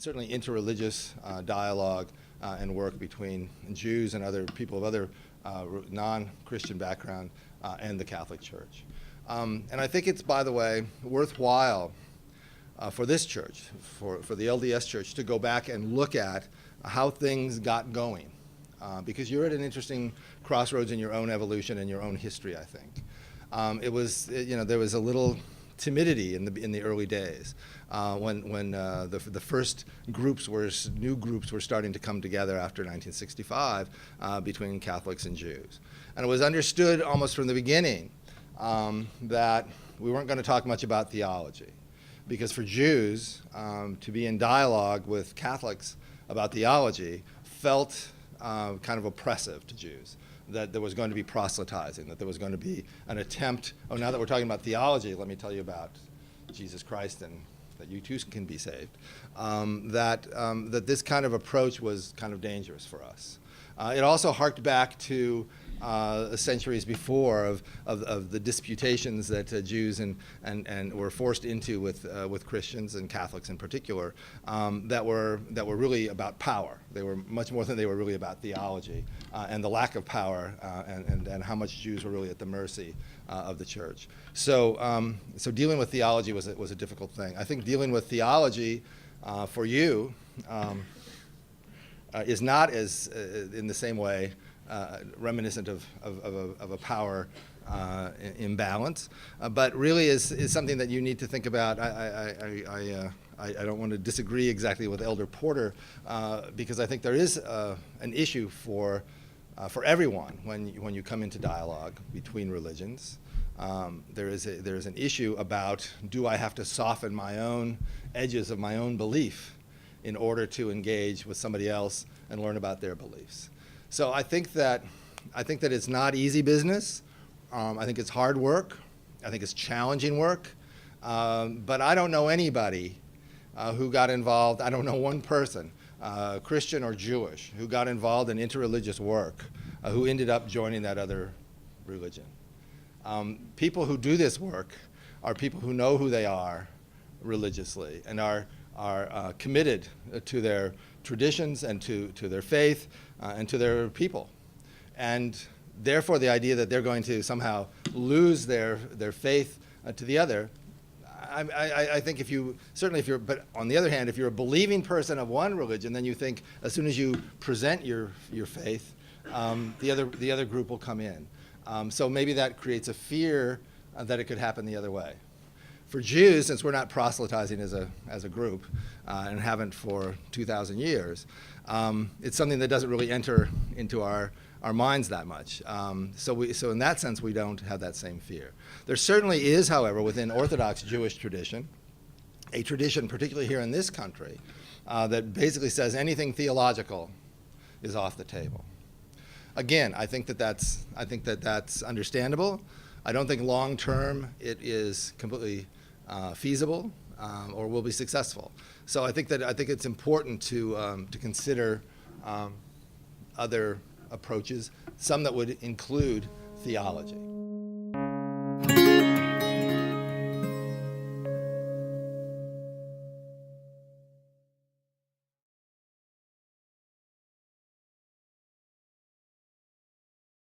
certainly interreligious dialogue and work between Jews and other people of other non-Christian background and the Catholic Church. And I think it's, by the way, worthwhile for this church, for the LDS Church, to go back and look at how things got going. Because you're at an interesting crossroads in your own evolution and your own history, I think. There was a little timidity in the early days when the first new groups were starting to come together after 1965 between Catholics and Jews. And it was understood almost from the beginning that we weren't going to talk much about theology, because for Jews to be in dialogue with Catholics about theology felt kind of oppressive to Jews, that there was going to be proselytizing, that there was going to be an attempt, oh, now that we're talking about theology, let me tell you about Jesus Christ and that you too can be saved, that this kind of approach was kind of dangerous for us. It also harked back to centuries before of the disputations that Jews and were forced into with Christians and Catholics in particular, that were really about power. They were much more than they were really about theology and the lack of power and how much Jews were really at the mercy of the church. So dealing with theology was a difficult thing. I think dealing with theology for you is not as in the same way reminiscent of a power imbalance, but really is something that you need to think about. I don't want to disagree exactly with Elder Porter because I think there is an issue for everyone when you come into dialogue between religions. There is an issue about, do I have to soften my own edges of my own belief in order to engage with somebody else and learn about their beliefs? So I think that it's not easy business. I think it's hard work. I think it's challenging work. But I don't know anybody who got involved. I don't know one person, Christian or Jewish, who got involved in interreligious work, who ended up joining that other religion. People who do this work are people who know who they are religiously and are committed to their traditions and to their faith and to their people. And therefore the idea that they're going to somehow lose their faith to the other, I think but on the other hand, if you're a believing person of one religion, then you think as soon as you present your faith, the other group will come in. So maybe that creates a fear that it could happen the other way. For Jews, since we're not proselytizing as a group and haven't for 2,000 years, it's something that doesn't really enter into our minds that much. So in that sense, we don't have that same fear. There certainly is, however, within Orthodox Jewish tradition, a tradition, particularly here in this country, that basically says anything theological is off the table. Again, I think that that's understandable. I don't think long term it is completely feasible or will be successful. So I think it's important to consider other approaches, some that would include theology.